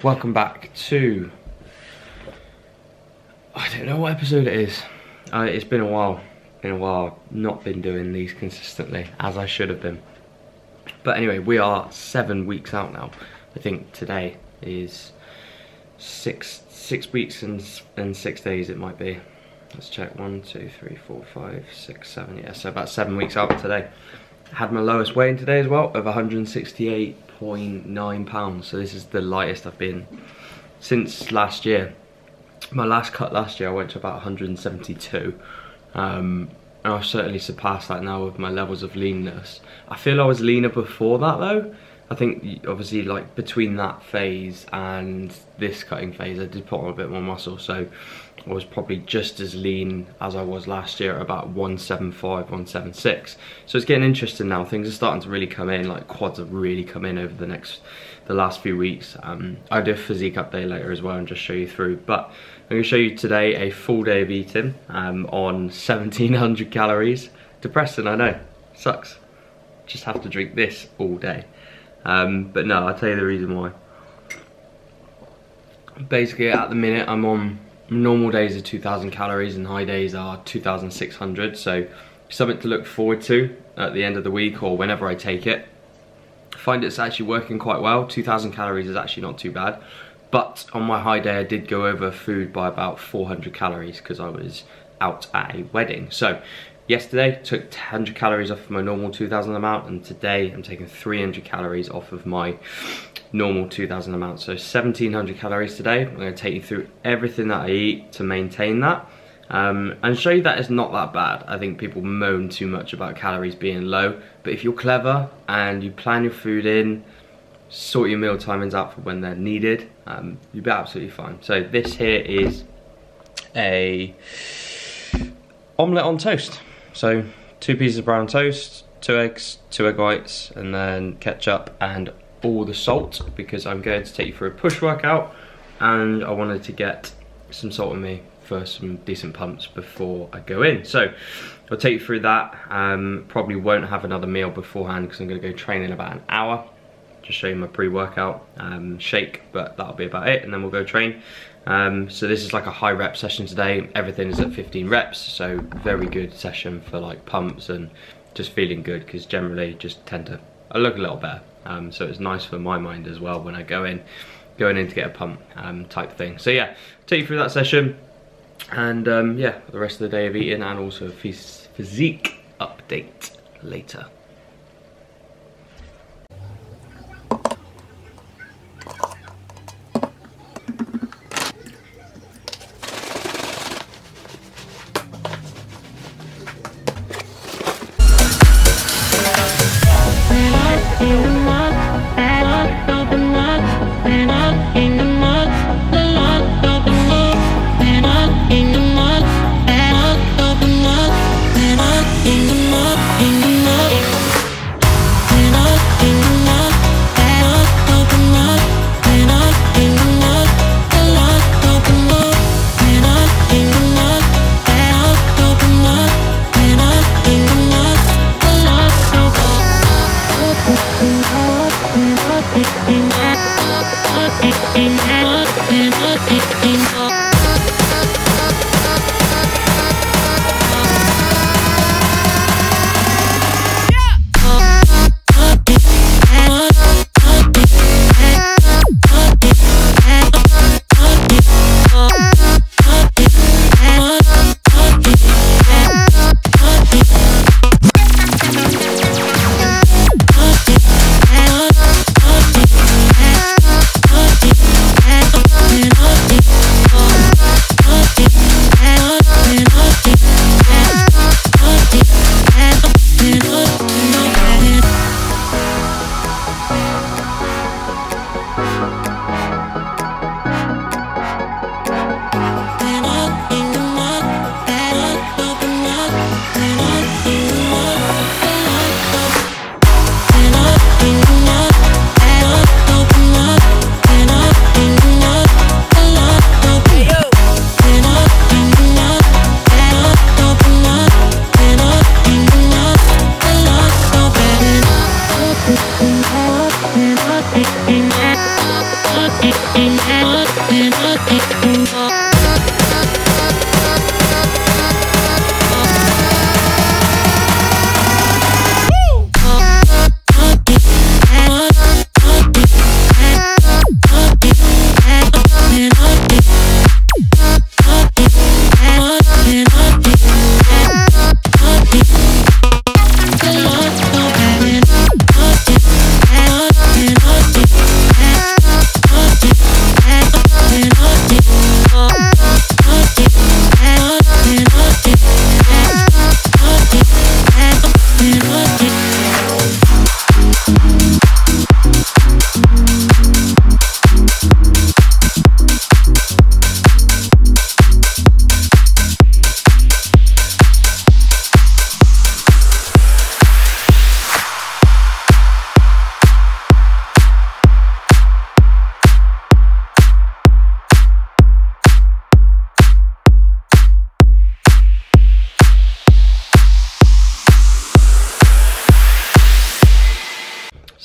welcome back to, I don't know what episode it is. It's been a while. I've not been doing these consistently as I should have been. But anyway, we are 7 weeks out now. I think today is six weeks and 6 days it might be. Let's check. 1, 2, 3, 4, 5, 6, 7. Yeah, so about 7 weeks out today. Had my lowest weigh in today as well of 168.9 pounds. So this is the lightest I've been since last year. My last cut last year I went to about 172. And I've certainly surpassed that now with my levels of leanness. I feel I was leaner before that though. I think obviously like between that phase and this cutting phase I did put on a bit more muscle, so I was probably just as lean as I was last year at about 175, 176. So it's getting interesting now. Things are starting to really come in, like quads have really come in over the last few weeks. I'll do a physique update later as well and just show you through, but I'm going to show you today a full day of eating on 1700 calories. Depressing, I know, sucks. Just have to drink this all day. But no, I'll tell you the reason why. Basically at the minute I'm on normal days are 2000 calories and high days are 2600, so something to look forward to at the end of the week or whenever I take it. I find it's actually working quite well. 2000 calories is actually not too bad, but on my high day I did go over food by about 400 calories because I was out at a wedding. So yesterday took 100 calories off of my normal 2000 amount, and today I'm taking 300 calories off of my normal 2000 amount. So 1700 calories today. I'm going to take you through everything that I eat to maintain that and show you that it's not that bad. I think people moan too much about calories being low, but if you're clever and you plan your food in, sort your meal timings out for when they're needed, you'll be absolutely fine. So this here is a omelette on toast. So 2 pieces of brown toast, 2 eggs, 2 egg whites, and then ketchup and all the salt, because I'm going to take you for a push workout and I wanted to get some salt in me for some decent pumps before I go in. So I'll take you through that. Probably won't have another meal beforehand because I'm going to go train in about an hour. Just show you my pre-workout shake, but that'll be about it, and then we'll go train. So this is like a high rep session today. Everything is at 15 reps, so very good session for like pumps and just feeling good, because generally just tend to look a little better. So it's nice for my mind as well when I going in to get a pump type thing. So yeah, take you through that session, and yeah, the rest of the day of eating, and also a physique update later. In the mud.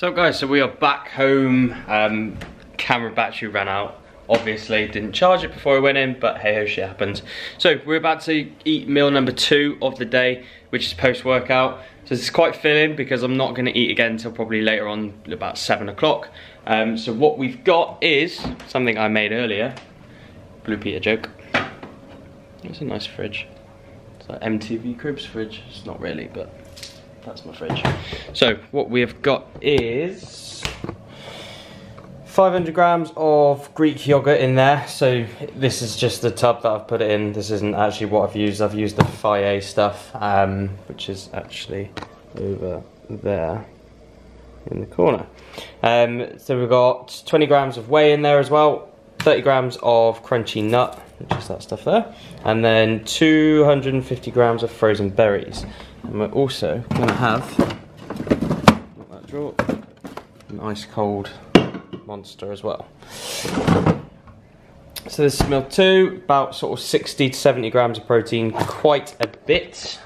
So guys, so we are back home. Camera battery ran out. Obviously, didn't charge it before I went in, but hey ho, shit happens. So we're about to eat meal number 2 of the day, which is post-workout. So this is quite filling because I'm not gonna eat again until probably later on, about 7 o'clock. So what we've got is something I made earlier. Blue Peter joke. It's a nice fridge. It's like MTV Cribs fridge. It's not really, but that's my fridge. So what we have got is 500 grams of Greek yogurt in there. So this is just the tub that I've put it in. This isn't actually what I've used. I've used the Faye stuff, which is actually over there in the corner. So we've got 20 grams of whey in there as well, 30 grams of crunchy nut, which is that stuff there, and then 250 grams of frozen berries. And we're also going to have that drawer, an ice cold Monster as well. So this is meal 2, about sort of 60 to 70 grams of protein, quite a bit,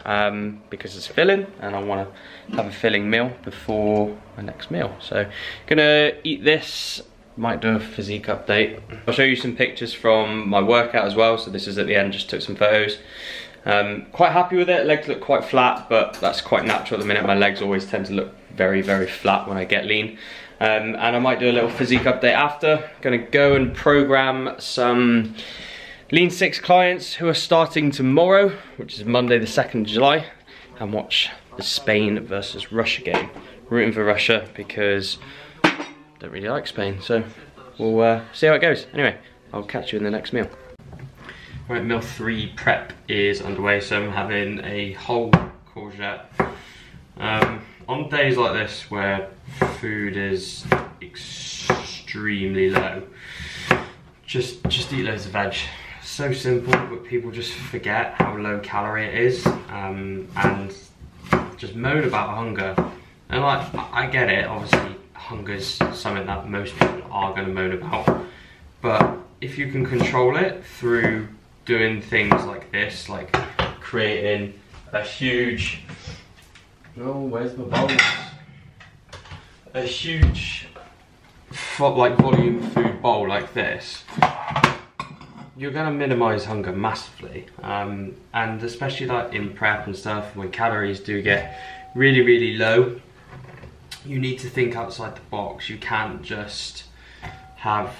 because it's filling and I want to have a filling meal before my next meal. So gonna eat this, might do a physique update. I'll show you some pictures from my workout as well, so this is at the end, just took some photos. Quite happy with it. Legs look quite flat, but that's quite natural at the minute. My legs always tend to look very, very flat when I get lean. And I might do a little physique update after. Gonna go and program some Lean 6 clients who are starting tomorrow, which is Monday the 2nd of July, and watch the Spain versus Russia game. Rooting for Russia because I don't really like Spain, so we'll see how it goes. Anyway, I'll catch you in the next meal. Right, meal 3 prep is underway, so I'm having a whole courgette. On days like this where food is extremely low, just eat loads of veg. So simple, but people just forget how low calorie it is, and just moan about hunger. And like, I get it, obviously hunger's something that most people are going to moan about, but if you can control it through doing things like this, like creating a huge, oh, where's my bowls? A huge, like volume food bowl like this, you're gonna minimize hunger massively. And especially like in prep and stuff, when calories do get really, really low, you need to think outside the box. You can't just have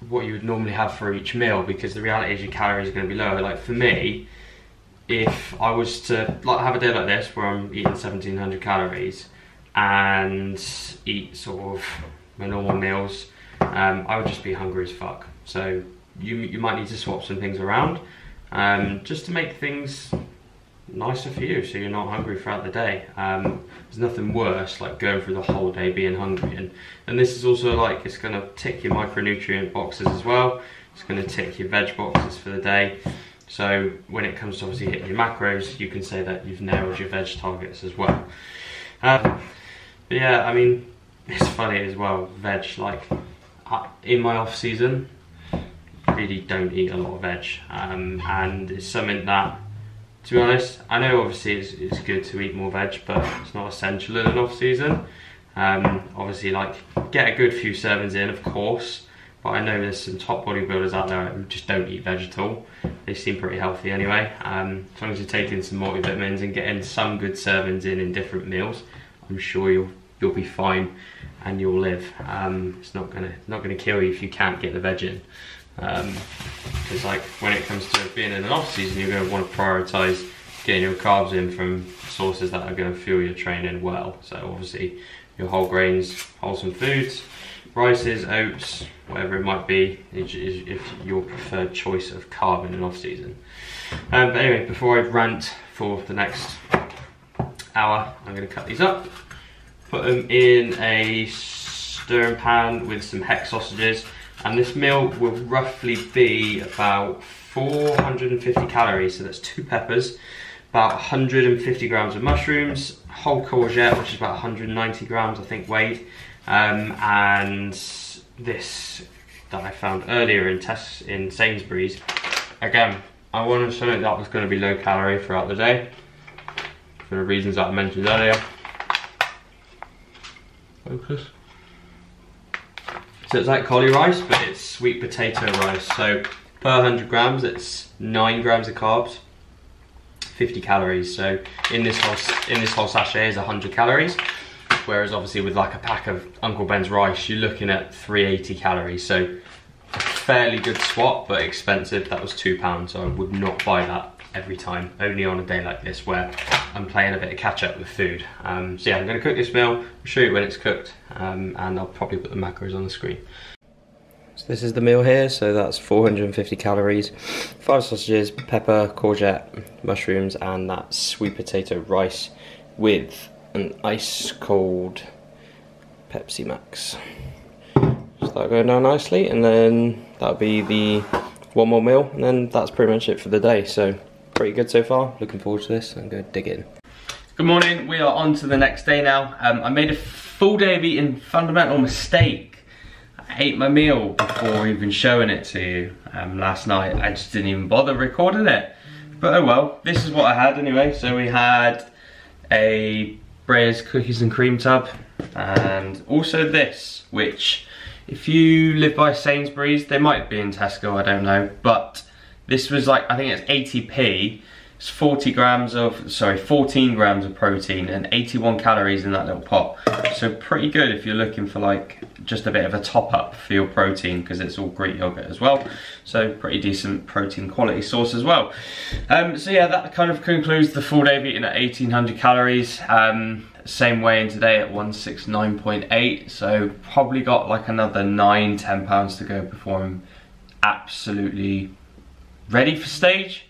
what you would normally have for each meal, because the reality is your calories are going to be lower. Like for me, if I was to like have a day like this where I'm eating 1700 calories and eat sort of my normal meals, I would just be hungry as fuck. So you might need to swap some things around, just to make things nicer for you, so you're not hungry throughout the day. There's nothing worse like going through the whole day being hungry, and this is also like, it's going to tick your micronutrient boxes as well. It's going to tick your veg boxes for the day, so when it comes to obviously hitting your macros, you can say that you've nailed your veg targets as well. But yeah, I mean, it's funny as well, veg, like in my off season, really don't eat a lot of veg, and it's something that, to be honest, I know obviously it's good to eat more veg, but it's not essential in an off season. Obviously, like, get a good few servings in, of course, but I know there's some top bodybuilders out there who just don't eat veg at all. They seem pretty healthy anyway. As long as you're taking some multivitamins and getting some good servings in different meals, I'm sure you'll be fine and you'll live. It's not gonna kill you if you can't get the veg in. Because like when it comes to being in an off season, you're going to want to prioritize getting your carbs in from sources that are going to fuel your training well. So obviously your whole grains, wholesome foods, rices, oats, whatever it might be, is your preferred choice of carb in an off season. But anyway, before I rant for the next hour, I'm going to cut these up, put them in a stirring pan with some hex sausages. And this meal will roughly be about 450 calories, so that's 2 peppers, about 150 grams of mushrooms, whole courgette, which is about 190 grams, I think, weight, and this that I found earlier in Sainsbury's. Again, I wanted something that was going to be low calorie throughout the day, for the reasons that I mentioned earlier. Focus. So it's like cauli rice, but it's sweet potato rice. So per 100 grams, it's 9 grams of carbs, 50 calories. So in this whole sachet is 100 calories. Whereas obviously with like a pack of Uncle Ben's rice, you're looking at 380 calories. So fairly good swap, but expensive. That was £2, so I would not buy that every time, only on a day like this where I'm playing a bit of catch up with food. So yeah, I'm going to cook this meal, I'll show you when it's cooked, and I'll probably put the macros on the screen. So this is the meal here, so that's 450 calories, 5 sausages, pepper, courgette, mushrooms, and that sweet potato rice with an ice cold Pepsi Max. So that'll go down nicely, and then that'll be the one more meal, and then that's pretty much it for the day. So pretty good so far, looking forward to this. I'm going to dig in. Good morning, we are on to the next day now. I made a full day of eating, fundamental mistake. I ate my meal before even showing it to you last night. I just didn't even bother recording it. But oh well, this is what I had anyway. So we had a Breyers cookies and cream tub, and also this, which if you live by Sainsbury's, they might be in Tesco, I don't know, but this was like, I think it's 80p, it's 14 grams of protein and 81 calories in that little pot. So pretty good if you're looking for like just a bit of a top up for your protein, because it's all Greek yogurt as well. So pretty decent protein quality source as well. So yeah, that kind of concludes the full day of eating at 1800 calories. Same weigh in today at 169.8, so probably got like another 9-10 pounds to go before I'm absolutely ready for stage.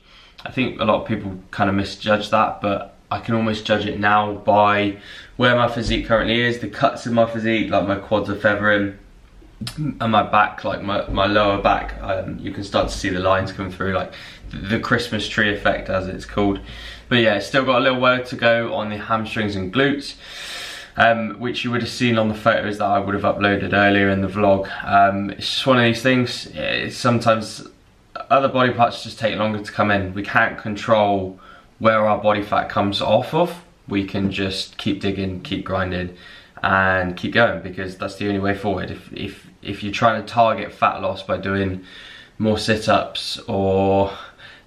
I think a lot of people kind of misjudge that, but I can almost judge it now by where my physique currently is, the cuts in my physique, like my quads are feathering, and my back, like my lower back, you can start to see the lines come through, like the Christmas tree effect as it's called. But yeah, it's still got a little way to go on the hamstrings and glutes, which you would have seen on the photos that I would have uploaded earlier in the vlog. It's just one of these things, sometimes other body parts just take longer to come in. We can't control where our body fat comes off of. We can just keep digging, keep grinding, and keep going, because that's the only way forward. If you're trying to target fat loss by doing more sit-ups or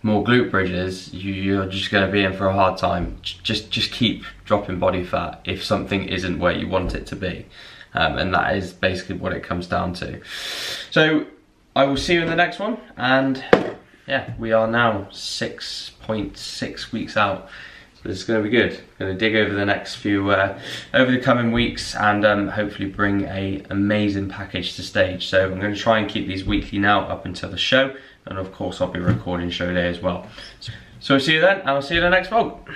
more glute bridges, you're just going to be in for a hard time. Just keep dropping body fat if something isn't where you want it to be, and that is basically what it comes down to. So I will see you in the next one, and yeah, we are now 6.6 weeks out. It's going to be good. I'm going to dig over the next few, over the coming weeks, and hopefully bring a amazing package to stage. So I'm going to try and keep these weekly now up until the show, and of course I'll be recording show day as well. So I'll see you then, and I'll see you in the next vlog.